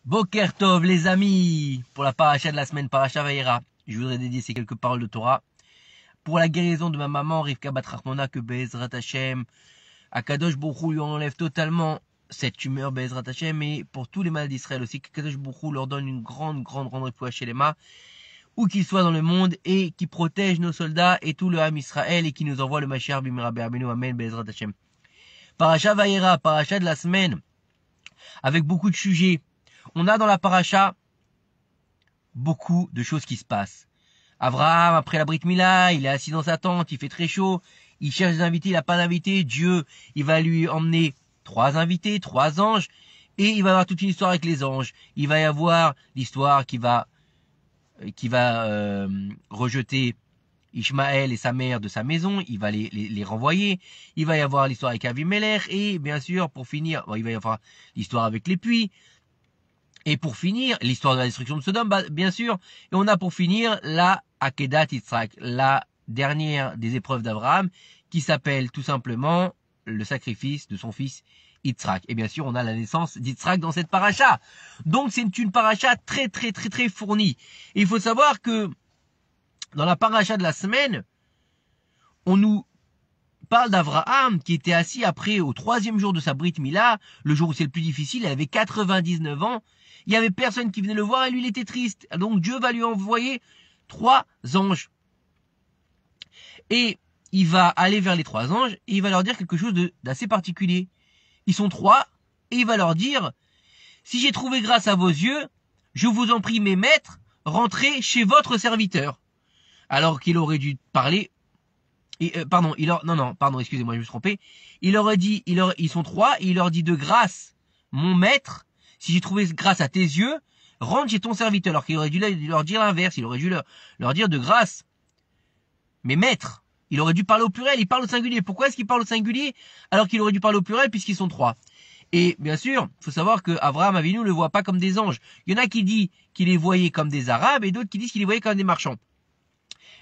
Boker Tov les amis, pour la paracha de la semaine, paracha Vayera, je voudrais dédier ces quelques paroles de Torah pour la guérison de ma maman Rivka Bat Rachmona, que Be'ezrat Hashem, Akadosh Baruch Hu lui enlève totalement cette tumeur Be'ezrat Hashem, et pour tous les malades d'Israël aussi, qu'Akadosh Baruch Hu leur donne une grande réfoua chez les mains, où qu'ils soient dans le monde, et qui protège nos soldats et tout le Ham Israël, et qui nous envoie le Mashiach Bimera Be'Abenu, Amen Be'ezrat Hashem. Paracha Vayera, paracha de la semaine, avec beaucoup de sujets. On a dans la paracha beaucoup de choses qui se passent. Abraham, après la Brit Mila, il est assis dans sa tente, il fait très chaud, il cherche des invités, il n'a pas d'invités. Dieu, il va lui emmener 3 invités, 3 anges, et il va y avoir toute une histoire avec les anges. Il va y avoir l'histoire qui va rejeter Ishmaël et sa mère de sa maison, il va les renvoyer. Il va y avoir l'histoire avec Avimelech, et bien sûr, pour finir, il va y avoir l'histoire avec les puits. Et pour finir, l'histoire de la destruction de Sodome, bien sûr. Et on a pour finir la Akedat Yitzhak, la dernière des épreuves d'Abraham, qui s'appelle tout simplement le sacrifice de son fils Yitzhak. Et bien sûr, on a la naissance d'Yitzhak dans cette paracha. Donc c'est une paracha très fournie. Et il faut savoir que dans la paracha de la semaine, on nous parle d'Abraham qui était assis après au 3e jour de sa Brit Mila, le jour où c'est le plus difficile, il avait 99 ans. Il y avait personne qui venait le voir et lui il était triste. Donc Dieu va lui envoyer 3 anges. Et il va aller vers les 3 anges et il va leur dire quelque chose d'assez particulier. Ils sont 3 et il va leur dire: si j'ai trouvé grâce à vos yeux, je vous en prie mes maîtres, rentrez chez votre serviteur. Alors qu'il aurait dû parler... excusez-moi, je me suis trompé. Il aurait dit, ils sont 3 et il leur dit: de grâce, mon maître, si j'ai trouvé grâce à tes yeux, rentre chez ton serviteur. Alors qu'il aurait dû leur dire l'inverse. Il aurait dû leur dire: de grâce, mes maîtres. Il aurait dû parler au pluriel. Il parle au singulier. Pourquoi est-ce qu'il parle au singulier alors qu'il aurait dû parler au pluriel puisqu'ils sont 3? Et bien sûr, il faut savoir que Abraham Avinu ne le voit pas comme des anges. Il y en a qui disent qu'il les voyait comme des Arabes et d'autres qui disent qu'il les voyait comme des marchands.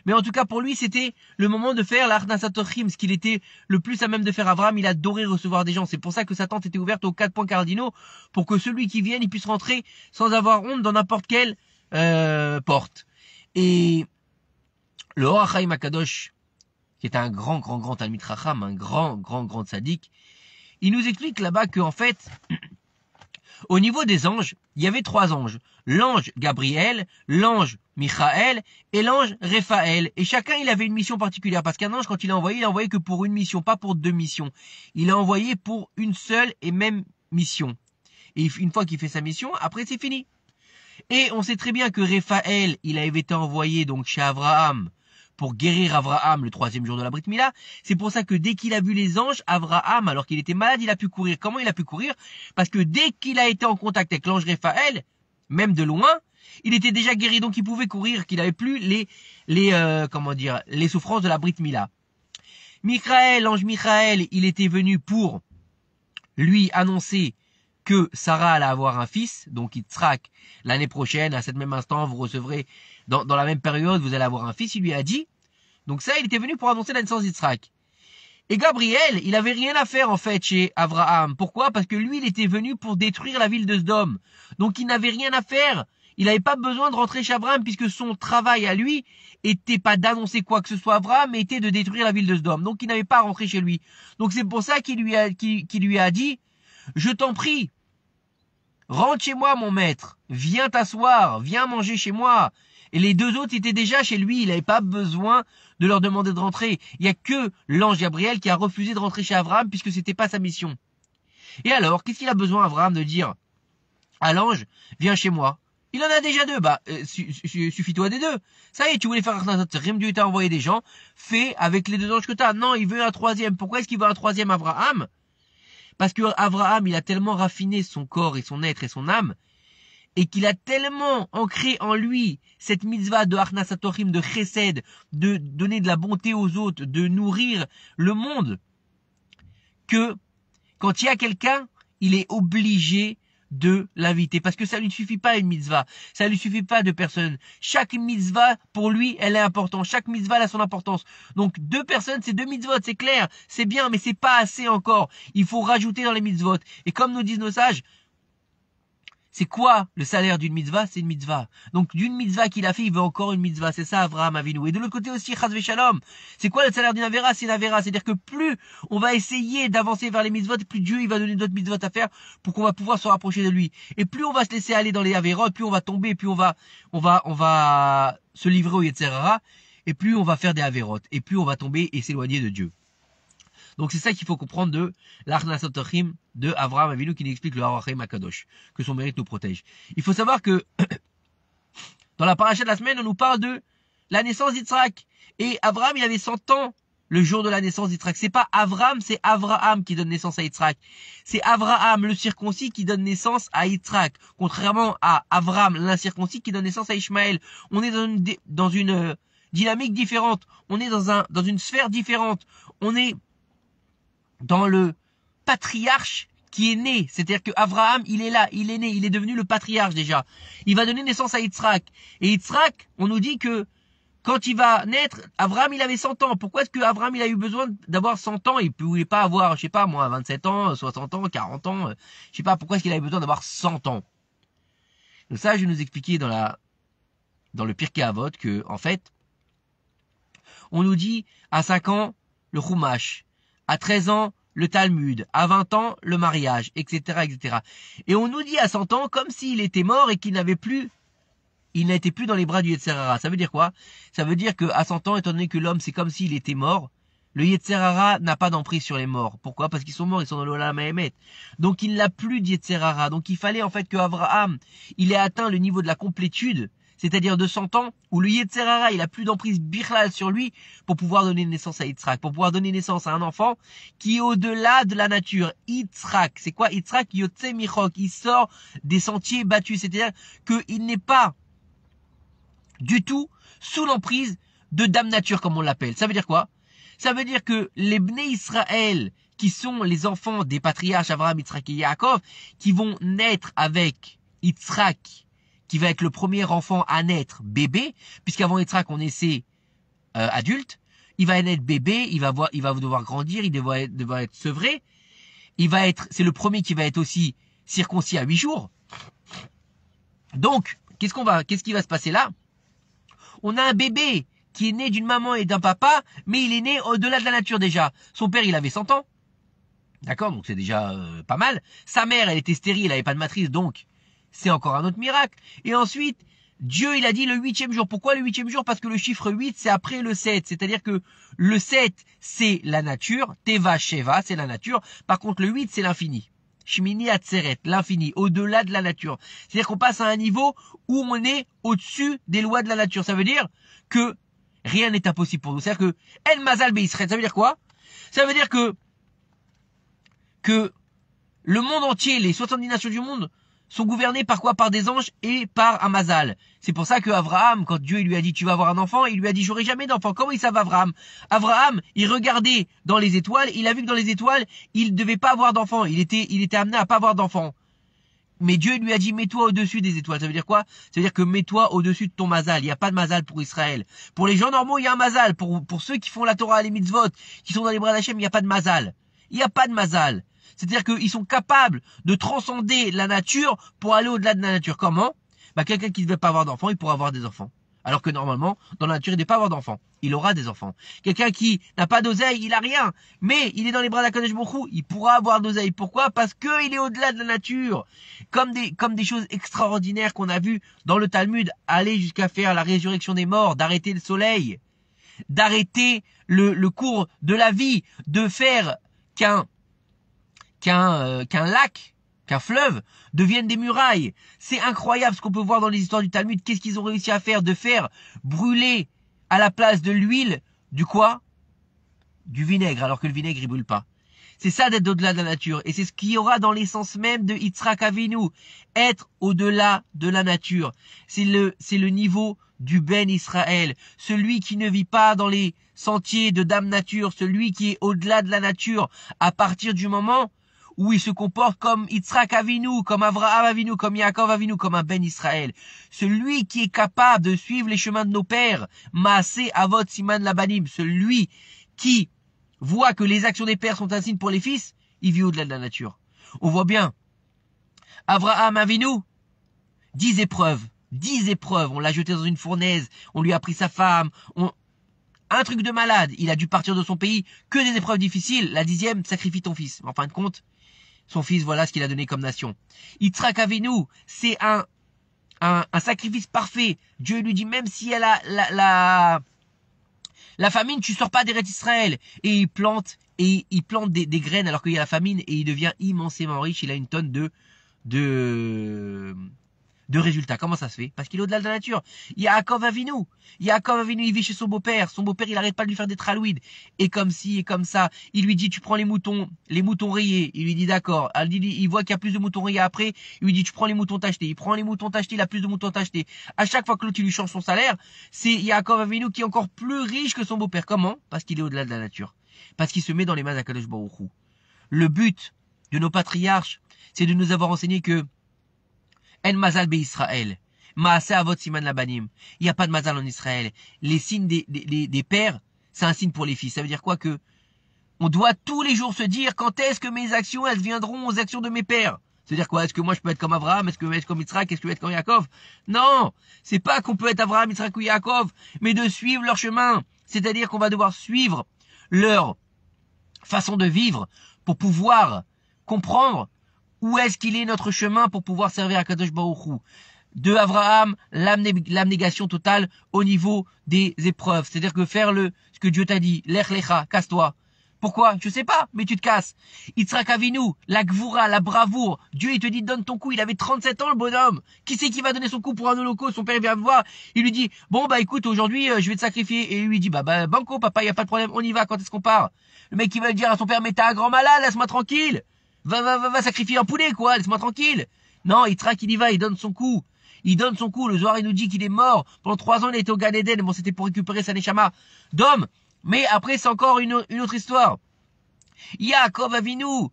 Mais en tout cas, pour lui, c'était le moment de faire l'Arnasat Ochim, ce qu'il était le plus à même de faire. Abraham, il adorait recevoir des gens. C'est pour ça que sa tente était ouverte aux 4 points cardinaux, pour que celui qui vienne, il puisse rentrer sans avoir honte dans n'importe quelle porte. Et le Or HaChaim HaKadosh, qui est un grand Talmid Chacham, un grand tzaddik, il nous explique là-bas qu'en fait, au niveau des anges, il y avait 3 anges. L'ange Gabriel, l'ange Michaël et l'ange Raphaël. Et chacun, il avait une mission particulière. Parce qu'un ange, quand il a envoyé que pour une mission, pas pour 2 missions. Il a envoyé pour une seule et même mission. Et une fois qu'il fait sa mission, après c'est fini. Et on sait très bien que Raphaël, il avait été envoyé donc chez Abraham pour guérir Abraham le 3e jour de la Brit Mila. C'est pour ça que dès qu'il a vu les anges, Abraham, alors qu'il était malade, il a pu courir. Comment il a pu courir? Parce que dès qu'il a été en contact avec l'ange Raphaël, même de loin, il était déjà guéri, donc il pouvait courir, qu'il n'avait plus les souffrances de la Brit Mila. Michaël, l'ange Michaël, il était venu pour lui annoncer que Sarah allait avoir un fils, donc Yitzhak, l'année prochaine, à cet même instant, vous recevrez, dans la même période, vous allez avoir un fils, il lui a dit. Donc ça, il était venu pour annoncer la naissance d'Yitzhak. Et Gabriel, il avait rien à faire, en fait, chez Abraham. Pourquoi? Parce que lui, il était venu pour détruire la ville de Sodome. Donc il n'avait rien à faire. Il n'avait pas besoin de rentrer chez Abraham, puisque son travail à lui était pas d'annoncer quoi que ce soit à Abraham, mais était de détruire la ville de Sodome. Donc il n'avait pas à rentrer chez lui. Donc c'est pour ça qu'il lui a dit: je t'en prie, rentre chez moi, mon maître. Viens t'asseoir, viens manger chez moi. Et les 2 autres étaient déjà chez lui. Il n'avait pas besoin de leur demander de rentrer. Il n'y a que l'ange Gabriel qui a refusé de rentrer chez Abraham puisque c'était pas sa mission. Et alors, qu'est-ce qu'il a besoin, Abraham, de dire à l'ange: viens chez moi? Il en a déjà 2. Suffis-toi des 2. Ça y est, tu voulais faire un Rim, Dieu t'a envoyé des gens. Fais avec les 2 anges que t'as. Non, il veut un 3e. Pourquoi est-ce qu'il veut un 3e, Abraham? Parce que Abraham, il a tellement raffiné son corps et son être et son âme, et qu'il a tellement ancré en lui cette mitzvah de Arnasat Ochim, de chesed, de donner de la bonté aux autres, de nourrir le monde, que quand il y a quelqu'un, il est obligé de l'inviter. Parce que ça lui suffit pas une mitzvah. Ça lui suffit pas 2 personnes. Chaque mitzvah, pour lui, elle est importante. Chaque mitzvah, elle a son importance. Donc 2 personnes, c'est 2 mitzvot, c'est clair. C'est bien, mais c'est pas assez encore. Il faut rajouter dans les mitzvot. Et comme nous disent nos sages, C'est quoi le salaire d'une mitzvah? C'est une mitzvah. Donc d'une mitzvah qu'il a fait, il veut encore une mitzvah. C'est ça Avraham Avinu. Et de l'autre côté aussi, Chas v'Shalom. C'est quoi le salaire d'une Avera? C'est une Avera. C'est-à-dire que plus on va essayer d'avancer vers les mitzvot, plus Dieu il va donner d'autres mitzvot à faire pour qu'on va pouvoir se rapprocher de lui. Et plus on va se laisser aller dans les Averot, plus on va tomber, plus on va se livrer au Yetzer Hara, et plus on va faire des Averot. Et plus on va tomber et s'éloigner de Dieu. Donc c'est ça qu'il faut comprendre de l'Arnasot Achim de Avraham Avinu qui nous explique le Harachem Akadosh, que son mérite nous protège. Il faut savoir que dans la paracha de la semaine, on nous parle de la naissance d'Yitzhak. Et Avraham, il avait 100 ans le jour de la naissance d'Yitzhak. C'est pas Avraham, c'est Avraham qui donne naissance à Yitzhak. C'est Avraham, le circoncis, qui donne naissance à Yitzhak. Contrairement à Avraham, l'incirconcis, qui donne naissance à Ishmaël. On est dans une dynamique différente. On est dans une sphère différente. On est dans le patriarche qui est né. C'est-à-dire que Avraham, il est là, il est né, il est devenu le patriarche déjà. Il va donner naissance à Yitzhak. Et Yitzhak, on nous dit que quand il va naître, Avraham, il avait 100 ans. Pourquoi est-ce que Avraham, il a eu besoin d'avoir 100 ans? Il ne pouvait pas avoir, je sais pas moi, 27 ans, 60 ans, 40 ans. Je sais pas pourquoi est-ce qu'il avait besoin d'avoir 100 ans. Donc ça, je vais nous expliquer dans le Pirkei Avot que, en fait, on nous dit à 5 ans, le Chumash. À 13 ans, le Talmud. À 20 ans, le mariage, etc., etc. Et on nous dit à 100 ans comme s'il était mort et qu'il n'était plus dans les bras du Yetzer Hara. Ça veut dire quoi? Ça veut dire qu'à 100 ans, étant donné que l'homme, c'est comme s'il était mort, le Yetzer Hara n'a pas d'emprise sur les morts. Pourquoi? Parce qu'ils sont morts, ils sont dans l'Olam Haemet. Donc il n'a plus de Yetzer Hara. Donc il fallait en fait que Avraham, il ait atteint le niveau de la complétude, c'est-à-dire de 100 ans, où le Yetzer Hara, il a plus d'emprise birlal sur lui pour pouvoir donner naissance à Yitzhak, pour pouvoir donner naissance à un enfant qui est au-delà de la nature. Yitzhak, c'est quoi Yitzhak? Yotze Michok, il sort des sentiers battus, c'est-à-dire qu'il n'est pas du tout sous l'emprise de Dame Nature, comme on l'appelle. Ça veut dire quoi? Ça veut dire que les Bnei Israël, qui sont les enfants des patriarches Avraham, Yitzhak et Yaakov, qui vont naître avec Yitzhak, qui va être le premier enfant à naître bébé, puisqu'avant Yitzhak on naissait adulte, il va naître bébé, il va devoir grandir, il devra être sevré, c'est le premier qui va être aussi circoncis à 8 jours. Donc, qu'est-ce qui va se passer là? On a un bébé qui est né d'une maman et d'un papa, mais il est né au-delà de la nature déjà. Son père, il avait 100 ans. D'accord, donc c'est déjà pas mal. Sa mère, elle était stérile, elle n'avait pas de matrice, donc c'est encore un autre miracle. Et ensuite, Dieu, il a dit le 8e jour. Pourquoi le 8e jour? Parce que le chiffre 8, c'est après le 7. C'est-à-dire que le 7, c'est la nature. Teva, Sheva, c'est la nature. Par contre, le 8, c'est l'infini. Shmini Atzeret, l'infini, au-delà de la nature. C'est-à-dire qu'on passe à un niveau où on est au-dessus des lois de la nature. Ça veut dire que rien n'est impossible pour nous. C'est-à-dire que El Mazal Beisret, ça veut dire quoi? Ça veut dire que le monde entier, les 70 nations du monde, sont gouvernés par quoi? Par des anges et par un mazal. C'est pour ça que Avraham, quand Dieu lui a dit tu vas avoir un enfant, il lui a dit j'aurai jamais d'enfant. Comment il savait Avraham? Avraham, il regardait dans les étoiles, il a vu que dans les étoiles, il ne devait pas avoir d'enfant. Il était amené à pas avoir d'enfant. Mais Dieu lui a dit mets-toi au-dessus des étoiles. Ça veut dire quoi? Ça veut dire que mets-toi au-dessus de ton mazal. Il n'y a pas de mazal pour Israël. Pour les gens normaux, il y a un mazal. Pour ceux qui font la Torah, les mitzvot, qui sont dans les bras d'Hachem, il n'y a pas de mazal. Il n'y a pas de mazal. C'est-à-dire qu'ils sont capables de transcender la nature pour aller au-delà de la nature. Comment? Quelqu'un qui ne veut pas avoir d'enfants, il pourra avoir des enfants. Alors que normalement, dans la nature, il ne doit pas avoir d'enfants. Il aura des enfants. Quelqu'un qui n'a pas d'oseille, il a rien. Mais il est dans les bras d'Akadosh Baruch Hu, il pourra avoir d'oseille. Pourquoi? Parce qu'il est au-delà de la nature. Comme des choses extraordinaires qu'on a vues dans le Talmud, aller jusqu'à faire la résurrection des morts, d'arrêter le soleil, d'arrêter le cours de la vie, de faire qu'un lac, qu'un fleuve devienne des murailles. C'est incroyable ce qu'on peut voir dans les histoires du Talmud. Qu'est-ce qu'ils ont réussi à faire? De faire brûler à la place de l'huile, du quoi? Du vinaigre, alors que le vinaigre il brûle pas. C'est ça d'être au-delà de la nature. Et c'est ce qu'il y aura dans l'essence même de Yitzhak Avinu. Être au-delà de la nature. C'est le niveau du Ben Israël. Celui qui ne vit pas dans les sentiers de Dame Nature. Celui qui est au-delà de la nature. À partir du moment où il se comporte comme Yitzhak Avinu, comme Avraham Avinu, comme Yaakov Avinu, comme un Ben Israël. Celui qui est capable de suivre les chemins de nos pères. Maaseh Avot Siman Labanim. Celui qui voit que les actions des pères sont un signe pour les fils, il vit au-delà de la nature. On voit bien, Avraham Avinu, 10 épreuves. 10 épreuves. On l'a jeté dans une fournaise. On lui a pris sa femme. Un truc de malade. Il a dû partir de son pays. Que des épreuves difficiles. La 10e, sacrifie ton fils. En fin de compte, son fils, voilà ce qu'il a donné comme nation. Yitzhak Avinu, c'est un sacrifice parfait. Dieu lui dit, même si elle a la famine, tu sors pas d'Eretz Israël. Et il plante des graines alors qu'il y a la famine et il devient immensément riche. Il a une tonne de résultats. Comment ça se fait? Parce qu'il est au-delà de la nature. Yaakov Avinu, il vit chez son beau-père. Son beau-père, il arrête pas de lui faire des tralouides. Et comme ci, et comme ça. Il lui dit, tu prends les moutons rayés. Il lui dit, d'accord. Il voit qu'il y a plus de moutons rayés après. Il lui dit, tu prends les moutons tachetés. Il prend les moutons tachetés, il a plus de moutons tachetés. À chaque fois que l'autre, il lui change son salaire, c'est Yaakov Avinu qui est encore plus riche que son beau-père. Comment? Parce qu'il est au-delà de la nature. Parce qu'il se met dans les mains d'Akadosh Baruch Hu. Le but de nos patriarches, c'est de nous avoir enseigné que En mazal be Israël. Maase avot siman labanim. Il n'y a pas de mazal en Israël. Les signes des pères, c'est un signe pour les fils. Ça veut dire quoi? Que on doit tous les jours se dire quand est-ce que mes actions, elles viendront aux actions de mes pères. C'est-à-dire quoi? Est-ce que moi je peux être comme Abraham? Est-ce que je peux être comme Yitzhak? Est-ce que je peux être comme Yaakov? Non! C'est pas qu'on peut être Abraham, Yitzhak ou Yaakov, mais de suivre leur chemin. C'est-à-dire qu'on va devoir suivre leur façon de vivre pour pouvoir comprendre où est-ce qu'il est notre chemin pour pouvoir servir à Kadosh Baruch Hu. De Abraham, l'abnégation totale au niveau des épreuves. C'est-à-dire que faire ce que Dieu t'a dit, lech lecha, casse-toi. Pourquoi? Je sais pas, mais tu te casses. Yitzhak Avinu, la gvoura, la bravoure. Dieu, il te dit, donne ton coup. Il avait 37 ans, le bonhomme. Qui c'est qui va donner son coup pour un holocauste? Son père vient me voir. Il lui dit, bon, bah, écoute, aujourd'hui, je vais te sacrifier. Et lui dit, bah, banco, papa, y a pas de problème. On y va. Quand est-ce qu'on part? Le mec, il va dire à son père, mais t'es un grand malade, laisse-moi tranquille. Va sacrifier un poulet, quoi. Laisse-moi tranquille. Non, Yitzhak, il y va. Il donne son coup. Il donne son coup. Le Zohar, il nous dit qu'il est mort. Pendant 3 ans, il était au Gan Eden. Bon, c'était pour récupérer sa neshama d'homme. Mais après, c'est encore une autre histoire. Yaakov Avinu,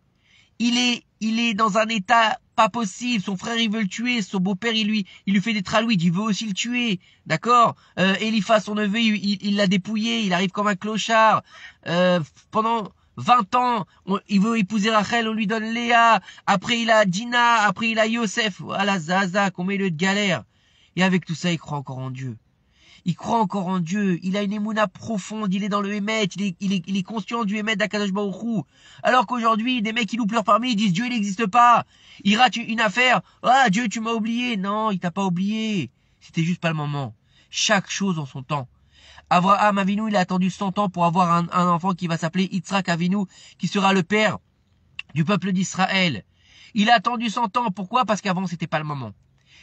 il est dans un état pas possible. Son frère, il veut le tuer. Son beau-père, il lui fait des tralouides. Il veut aussi le tuer. D'accord? Eliphaz, son neveu, il l'a dépouillé. Il arrive comme un clochard. Pendant 20 ans, il veut épouser Rachel, on lui donne Léa. Après, il a Dina. Après, il a Yosef. Voilà, Zaza, combien il a eu de galère. Et avec tout ça, il croit encore en Dieu. Il croit encore en Dieu. Il a une émouna profonde. Il est dans le Hémet. Il est conscient du Hémet d'Akadosh Baruch Hu. Alors qu'aujourd'hui, des mecs qui nous pleurent parmi, ils disent Dieu, il n'existe pas. Il rate une affaire. Ah, Dieu, tu m'as oublié. Non, il t'a pas oublié. C'était juste pas le moment. Chaque chose en son temps. Abraham Avinu, il a attendu 100 ans pour avoir un enfant qui va s'appeler Yitzhak Avinu, qui sera le père du peuple d'Israël. Il a attendu 100 ans. Pourquoi? Parce qu'avant, c'était pas le moment.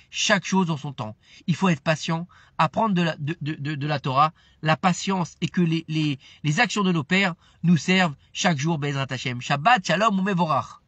Chaque chose en son temps. Il faut être patient, apprendre de la Torah, la patience et que les actions de nos pères nous servent chaque jour, Bezrat Hashem. Shabbat, Shalom, Umevorach.